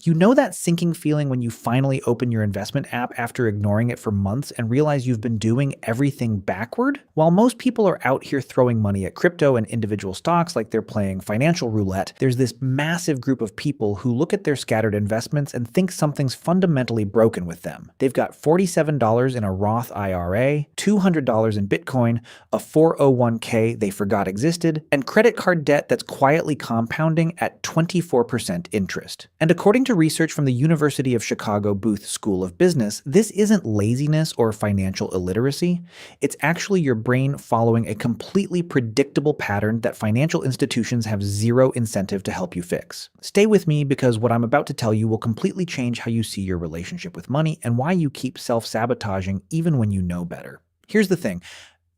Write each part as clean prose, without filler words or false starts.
You know that sinking feeling when you finally open your investment app after ignoring it for months and realize you've been doing everything backward? While most people are out here throwing money at crypto and individual stocks like they're playing financial roulette, there's this massive group of people who look at their scattered investments and think something's fundamentally broken with them. They've got $47 in a Roth IRA, $200 in Bitcoin, a 401k they forgot existed, and credit card debt that's quietly compounding at 24% interest. And according to research from the University of Chicago Booth School of Business, this isn't laziness or financial illiteracy. It's actually your brain following a completely predictable pattern that financial institutions have zero incentive to help you fix. Stay with me because what I'm about to tell you will completely change how you see your relationship with money and why you keep self-sabotaging even when you know better. Here's the thing.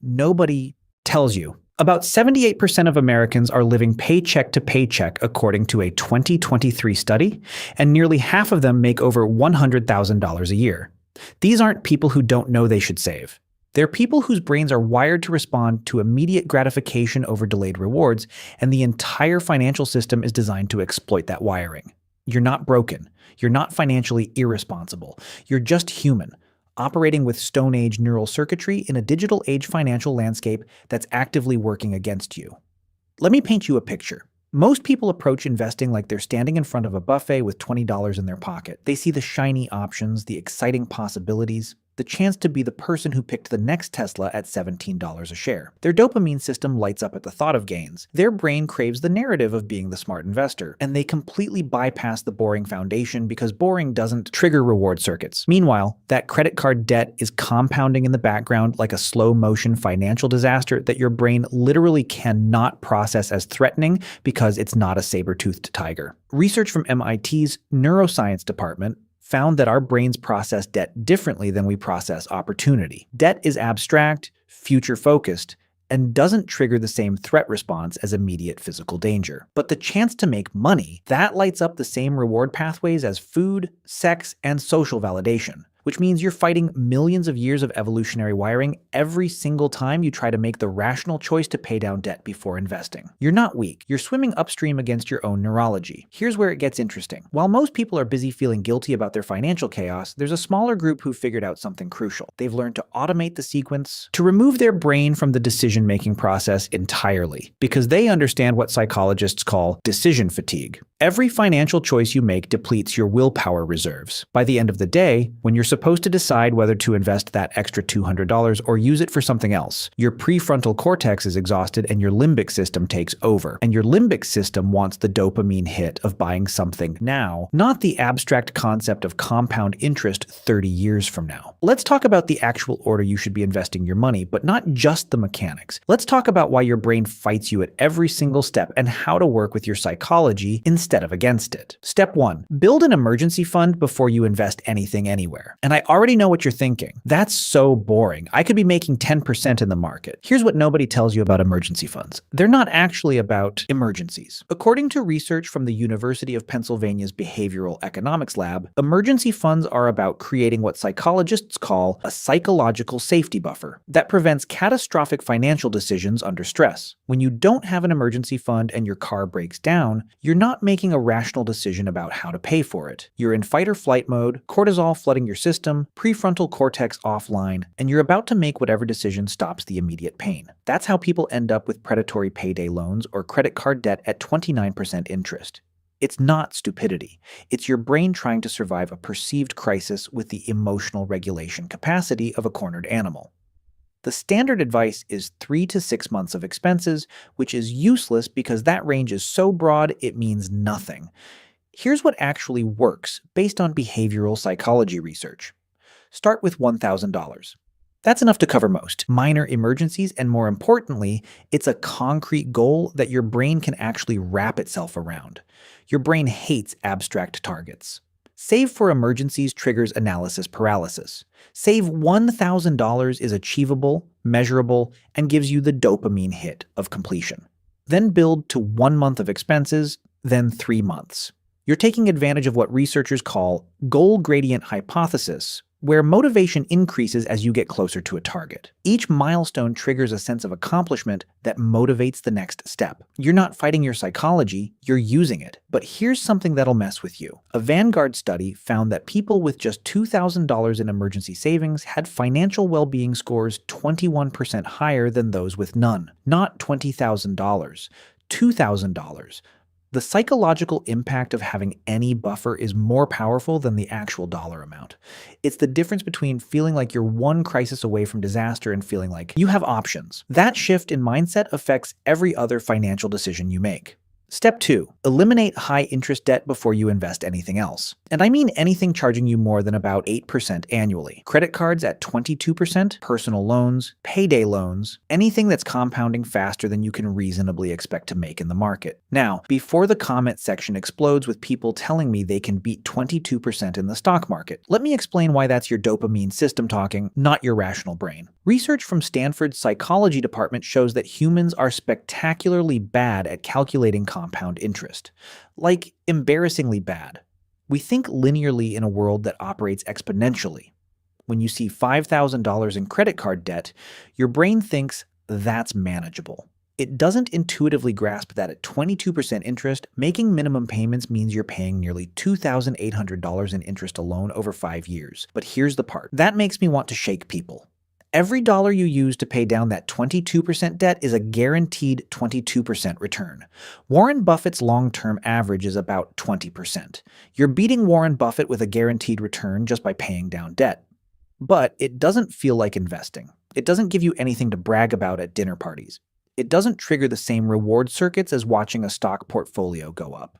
Nobody tells you. About 78% of Americans are living paycheck to paycheck according to a 2023 study, and nearly half of them make over $100,000 a year. These aren't people who don't know they should save. They're people whose brains are wired to respond to immediate gratification over delayed rewards, and the entire financial system is designed to exploit that wiring. You're not broken. You're not financially irresponsible. You're just human, operating with Stone Age neural circuitry in a digital age financial landscape that's actively working against you. Let me paint you a picture. Most people approach investing like they're standing in front of a buffet with $20 in their pocket. They see the shiny options, the exciting possibilities, the chance to be the person who picked the next Tesla at $17 a share. Their dopamine system lights up at the thought of gains. Their brain craves the narrative of being the smart investor, and they completely bypass the boring foundation because boring doesn't trigger reward circuits. Meanwhile, that credit card debt is compounding in the background like a slow-motion financial disaster that your brain literally cannot process as threatening because it's not a saber-toothed tiger. Research from MIT's neuroscience department found that our brains process debt differently than we process opportunity. Debt is abstract, future-focused, and doesn't trigger the same threat response as immediate physical danger. But the chance to make money, that lights up the same reward pathways as food, sex, and social validation, which means you're fighting millions of years of evolutionary wiring every single time you try to make the rational choice to pay down debt before investing. You're not weak. You're swimming upstream against your own neurology. Here's where it gets interesting. While most people are busy feeling guilty about their financial chaos, there's a smaller group who figured out something crucial. They've learned to automate the sequence, to remove their brain from the decision-making process entirely, because they understand what psychologists call decision fatigue. Every financial choice you make depletes your willpower reserves. By the end of the day, when you're supposed to decide whether to invest that extra $200 or use it for something else, your prefrontal cortex is exhausted and your limbic system takes over. And your limbic system wants the dopamine hit of buying something now, not the abstract concept of compound interest 30 years from now. Let's talk about the actual order you should be investing your money, but not just the mechanics. Let's talk about why your brain fights you at every single step and how to work with your psychology instead of against it. Step 1. Build an emergency fund before you invest anything anywhere. And I already know what you're thinking. That's so boring. I could be making 10% in the market. Here's what nobody tells you about emergency funds. They're not actually about emergencies. According to research from the University of Pennsylvania's Behavioral Economics Lab, emergency funds are about creating what psychologists call a psychological safety buffer that prevents catastrophic financial decisions under stress. When you don't have an emergency fund and your car breaks down, you're not making a rational decision about how to pay for it. You're in fight or flight mode, cortisol flooding your system, prefrontal cortex offline, and you're about to make whatever decision stops the immediate pain. That's how people end up with predatory payday loans or credit card debt at 29% interest. It's not stupidity. It's your brain trying to survive a perceived crisis with the emotional regulation capacity of a cornered animal. The standard advice is 3 to 6 months of expenses, which is useless because that range is so broad it means nothing. Here's what actually works based on behavioral psychology research. Start with $1,000. That's enough to cover most minor emergencies, and more importantly, it's a concrete goal that your brain can actually wrap itself around. Your brain hates abstract targets. Save for emergencies triggers analysis paralysis. Save $1,000 is achievable, measurable, and gives you the dopamine hit of completion. Then build to 1 month of expenses, then 3 months. You're taking advantage of what researchers call goal gradient hypothesis, where motivation increases as you get closer to a target. Each milestone triggers a sense of accomplishment that motivates the next step. You're not fighting your psychology, you're using it. But here's something that'll mess with you. A Vanguard study found that people with just $2,000 in emergency savings had financial well-being scores 21% higher than those with none. Not $20,000, $2,000. The psychological impact of having any buffer is more powerful than the actual dollar amount. It's the difference between feeling like you're one crisis away from disaster and feeling like you have options. That shift in mindset affects every other financial decision you make. Step 2. Eliminate high-interest debt before you invest anything else. And I mean anything charging you more than about 8% annually. Credit cards at 22%, personal loans, payday loans, anything that's compounding faster than you can reasonably expect to make in the market. Now, before the comment section explodes with people telling me they can beat 22% in the stock market, let me explain why that's your dopamine system talking, not your rational brain. Research from Stanford's psychology department shows that humans are spectacularly bad at calculating compound interest. Like, embarrassingly bad. We think linearly in a world that operates exponentially. When you see $5,000 in credit card debt, your brain thinks that's manageable. It doesn't intuitively grasp that at 22% interest, making minimum payments means you're paying nearly $2,800 in interest alone over 5 years. But here's the part. That makes me want to shake people. Every dollar you use to pay down that 22% debt is a guaranteed 22% return. Warren Buffett's long-term average is about 20%. You're beating Warren Buffett with a guaranteed return just by paying down debt. But it doesn't feel like investing. It doesn't give you anything to brag about at dinner parties. It doesn't trigger the same reward circuits as watching a stock portfolio go up.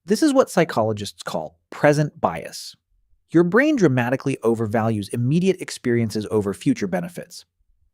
This is what psychologists call present bias. Your brain dramatically overvalues immediate experiences over future benefits.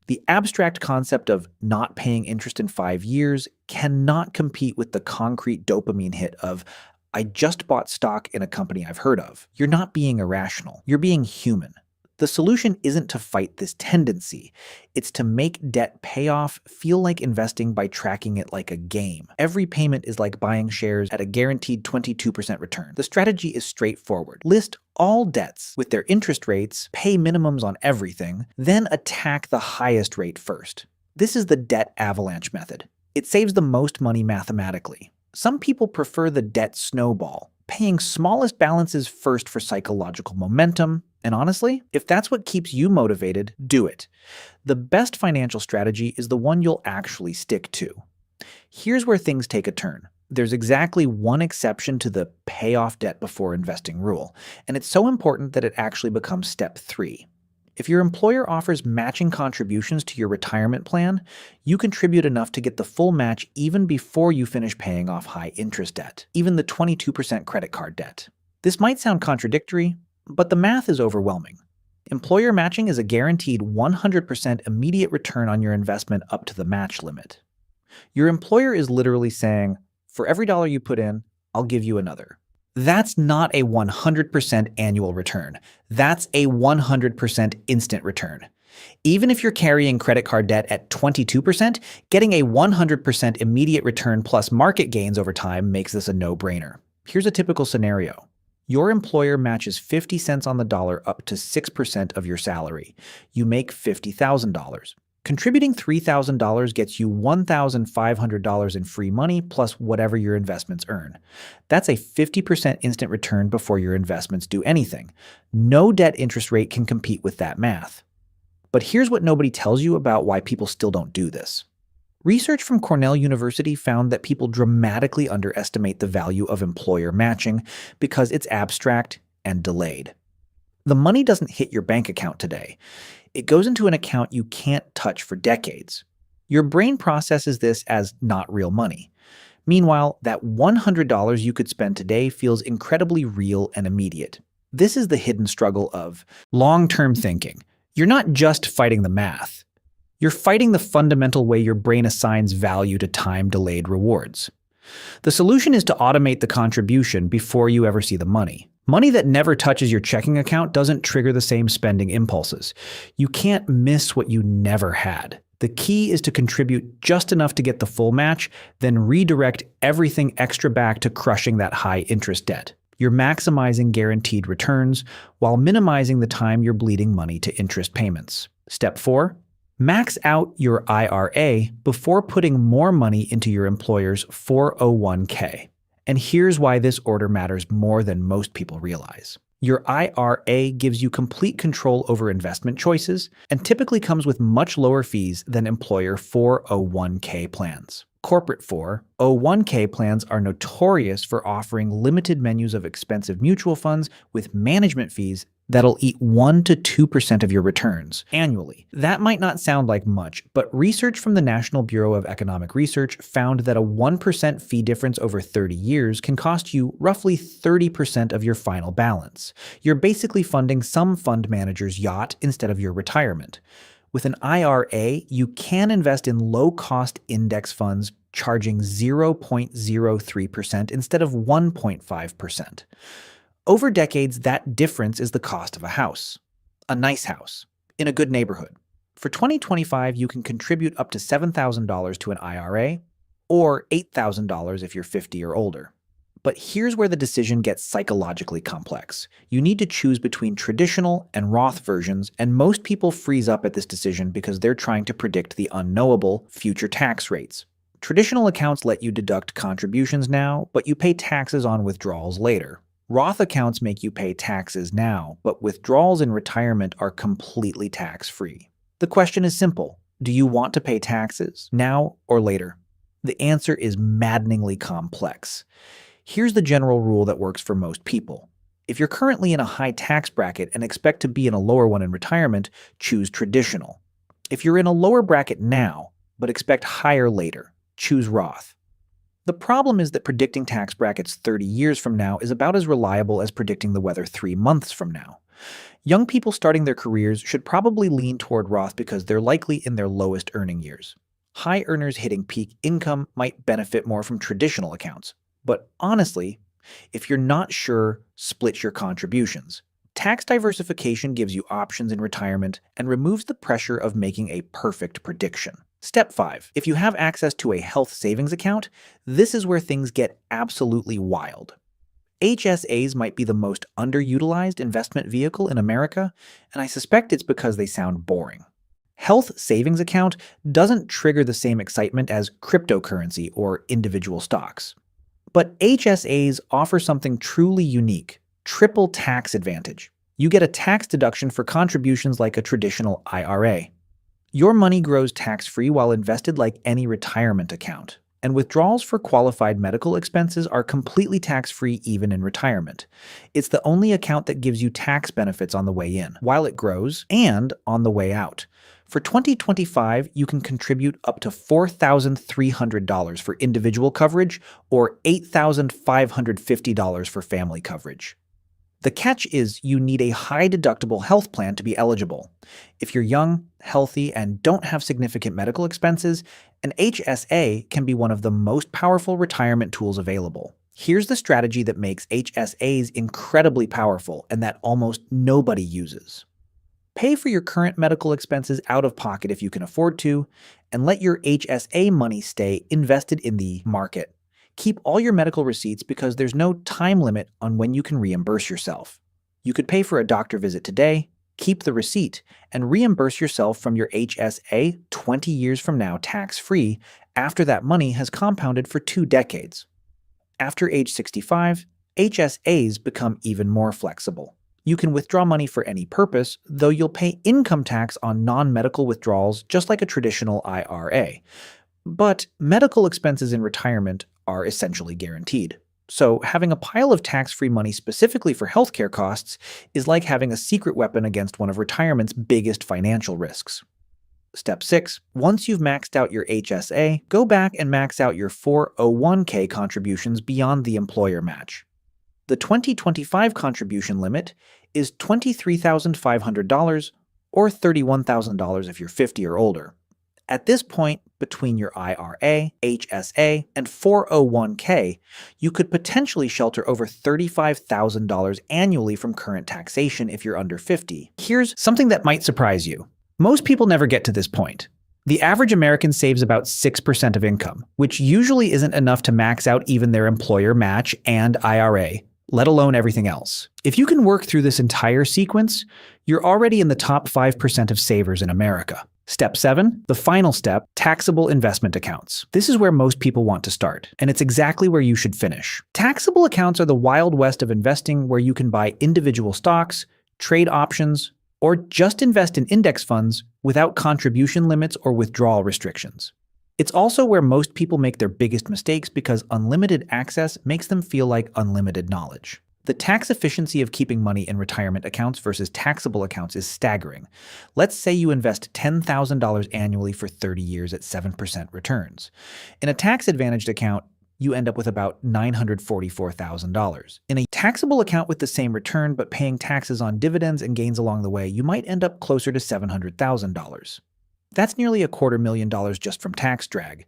The abstract concept of not paying interest in 5 years cannot compete with the concrete dopamine hit of, I just bought stock in a company I've heard of. You're not being irrational. You're being human. The solution isn't to fight this tendency. It's to make debt payoff feel like investing by tracking it like a game. Every payment is like buying shares at a guaranteed 22% return. The strategy is straightforward. List all debts with their interest rates, pay minimums on everything, then attack the highest rate first. This is the debt avalanche method. It saves the most money mathematically. Some people prefer the debt snowball, paying smallest balances first for psychological momentum. And honestly, if that's what keeps you motivated, do it. The best financial strategy is the one you'll actually stick to. Here's where things take a turn. There's exactly one exception to the pay off debt before investing rule, and it's so important that it actually becomes step 3. If your employer offers matching contributions to your retirement plan, you contribute enough to get the full match even before you finish paying off high interest debt, even the 22% credit card debt. This might sound contradictory, but the math is overwhelming. Employer matching is a guaranteed 100% immediate return on your investment up to the match limit. Your employer is literally saying, for every dollar you put in, I'll give you another. That's not a 100% annual return. That's a 100% instant return. Even if you're carrying credit card debt at 22%, getting a 100% immediate return plus market gains over time makes this a no-brainer. Here's a typical scenario. Your employer matches 50 cents on the dollar up to 6% of your salary. You make $50,000. Contributing $3,000 gets you $1,500 in free money plus whatever your investments earn. That's a 50% instant return before your investments do anything. No debt interest rate can compete with that math. But here's what nobody tells you about why people still don't do this. Research from Cornell University found that people dramatically underestimate the value of employer matching because it's abstract and delayed. The money doesn't hit your bank account today. It goes into an account you can't touch for decades. Your brain processes this as not real money. Meanwhile, that $100 you could spend today feels incredibly real and immediate. This is the hidden struggle of long-term thinking. You're not just fighting the math. You're fighting the fundamental way your brain assigns value to time-delayed rewards. The solution is to automate the contribution before you ever see the money. Money that never touches your checking account doesn't trigger the same spending impulses. You can't miss what you never had. The key is to contribute just enough to get the full match, then redirect everything extra back to crushing that high-interest debt. You're maximizing guaranteed returns while minimizing the time you're bleeding money to interest payments. Step 4. Max out your IRA before putting more money into your employer's 401k. And here's why this order matters more than most people realize. Your IRA gives you complete control over investment choices and typically comes with much lower fees than employer 401k plans. Corporate 401k plans are notorious for offering limited menus of expensive mutual funds with management fees that'll eat 1 to 2% of your returns annually. That might not sound like much, but research from the National Bureau of Economic Research found that a 1% fee difference over 30 years can cost you roughly 30% of your final balance. You're basically funding some fund manager's yacht instead of your retirement. With an IRA, you can invest in low-cost index funds charging 0.03% instead of 1.5%. Over decades, that difference is the cost of a house. A nice house, in a good neighborhood. For 2025, you can contribute up to $7,000 to an IRA, or $8,000 if you're 50 or older. But here's where the decision gets psychologically complex. You need to choose between traditional and Roth versions, and most people freeze up at this decision because they're trying to predict the unknowable future tax rates. Traditional accounts let you deduct contributions now, but you pay taxes on withdrawals later. Roth accounts make you pay taxes now, but withdrawals in retirement are completely tax-free. The question is simple. Do you want to pay taxes now or later? The answer is maddeningly complex. Here's the general rule that works for most people. If you're currently in a high tax bracket and expect to be in a lower one in retirement, choose traditional. If you're in a lower bracket now, but expect higher later, choose Roth. The problem is that predicting tax brackets 30 years from now is about as reliable as predicting the weather 3 months from now. Young people starting their careers should probably lean toward Roth because they're likely in their lowest earning years. High earners hitting peak income might benefit more from traditional accounts. But honestly, if you're not sure, split your contributions. Tax diversification gives you options in retirement and removes the pressure of making a perfect prediction. Step 5. If you have access to a health savings account, this is where things get absolutely wild. HSAs might be the most underutilized investment vehicle in America, and I suspect it's because they sound boring. Health savings account doesn't trigger the same excitement as cryptocurrency or individual stocks. But HSAs offer something truly unique: triple tax advantage. You get a tax deduction for contributions like a traditional IRA. Your money grows tax-free while invested like any retirement account. And withdrawals for qualified medical expenses are completely tax-free even in retirement. It's the only account that gives you tax benefits on the way in, while it grows, and on the way out. For 2025, you can contribute up to $4,300 for individual coverage or $8,550 for family coverage. The catch is you need a high-deductible health plan to be eligible. If you're young, healthy, and don't have significant medical expenses, an HSA can be one of the most powerful retirement tools available. Here's the strategy that makes HSAs incredibly powerful and that almost nobody uses. Pay for your current medical expenses out of pocket if you can afford to, and let your HSA money stay invested in the market. Keep all your medical receipts because there's no time limit on when you can reimburse yourself. You could pay for a doctor visit today, keep the receipt, and reimburse yourself from your HSA 20 years from now tax-free after that money has compounded for 2 decades. After age 65, HSAs become even more flexible. You can withdraw money for any purpose, though you'll pay income tax on non-medical withdrawals just like a traditional IRA. But medical expenses in retirement are essentially guaranteed. So having a pile of tax-free money specifically for healthcare costs is like having a secret weapon against one of retirement's biggest financial risks. Step 6. Once you've maxed out your HSA, go back and max out your 401k contributions beyond the employer match. The 2025 contribution limit is $23,500 or $31,000 if you're 50 or older. At this point, between your IRA, HSA, and 401k, you could potentially shelter over $35,000 annually from current taxation if you're under 50. Here's something that might surprise you. Most people never get to this point. The average American saves about 6% of income, which usually isn't enough to max out even their employer match and IRA, let alone everything else. If you can work through this entire sequence, you're already in the top 5% of savers in America. Step 7, the final step, taxable investment accounts. This is where most people want to start, and it's exactly where you should finish. Taxable accounts are the wild west of investing, where you can buy individual stocks, trade options, or just invest in index funds without contribution limits or withdrawal restrictions. It's also where most people make their biggest mistakes, because unlimited access makes them feel like unlimited knowledge. The tax efficiency of keeping money in retirement accounts versus taxable accounts is staggering. Let's say you invest $10,000 annually for 30 years at 7% returns. In a tax-advantaged account, you end up with about $944,000. In a taxable account with the same return but paying taxes on dividends and gains along the way, you might end up closer to $700,000. That's nearly $250,000 just from tax drag.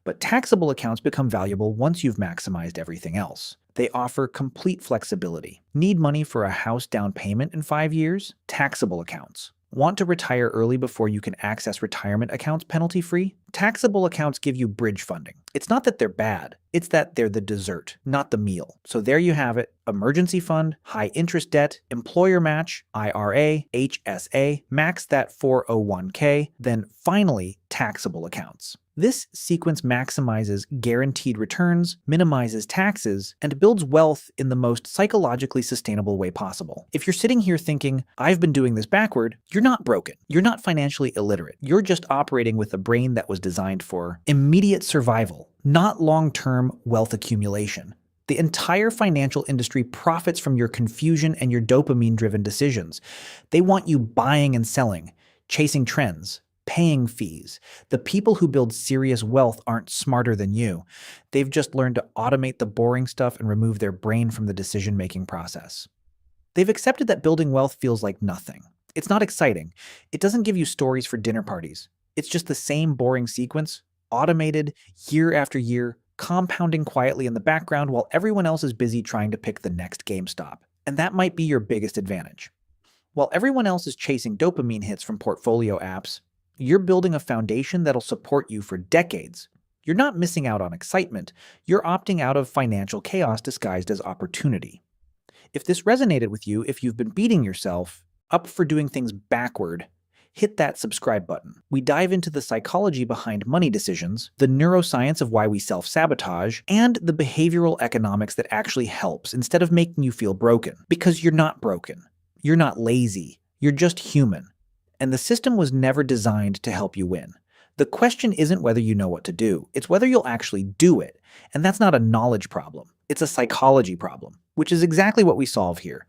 But taxable accounts become valuable once you've maximized everything else. They offer complete flexibility. Need money for a house down payment in 5 years? Taxable accounts. Want to retire early before you can access retirement accounts penalty-free? Taxable accounts give you bridge funding. It's not that they're bad, it's that they're the dessert, not the meal. So there you have it: emergency fund, high interest debt, employer match, IRA, HSA, max that 401k, then finally taxable accounts. This sequence maximizes guaranteed returns, minimizes taxes, and builds wealth in the most psychologically sustainable way possible. If you're sitting here thinking, I've been doing this backward, you're not broken. You're not financially illiterate. You're just operating with a brain that was designed for immediate survival, not long-term wealth accumulation. The entire financial industry profits from your confusion and your dopamine-driven decisions. They want you buying and selling, chasing trends, paying fees. The people who build serious wealth aren't smarter than you. They've just learned to automate the boring stuff and remove their brain from the decision-making process. They've accepted that building wealth feels like nothing. It's not exciting. It doesn't give you stories for dinner parties. It's just the same boring sequence, automated year after year, compounding quietly in the background while everyone else is busy trying to pick the next GameStop. And that might be your biggest advantage. While everyone else is chasing dopamine hits from portfolio apps, you're building a foundation that'll support you for decades. You're not missing out on excitement. You're opting out of financial chaos disguised as opportunity. If this resonated with you, if you've been beating yourself up for doing things backward, hit that subscribe button. We dive into the psychology behind money decisions, the neuroscience of why we self-sabotage, and the behavioral economics that actually helps instead of making you feel broken. Because you're not broken. You're not lazy. You're just human. And the system was never designed to help you win. The question isn't whether you know what to do, it's whether you'll actually do it. And that's not a knowledge problem, it's a psychology problem, which is exactly what we solve here.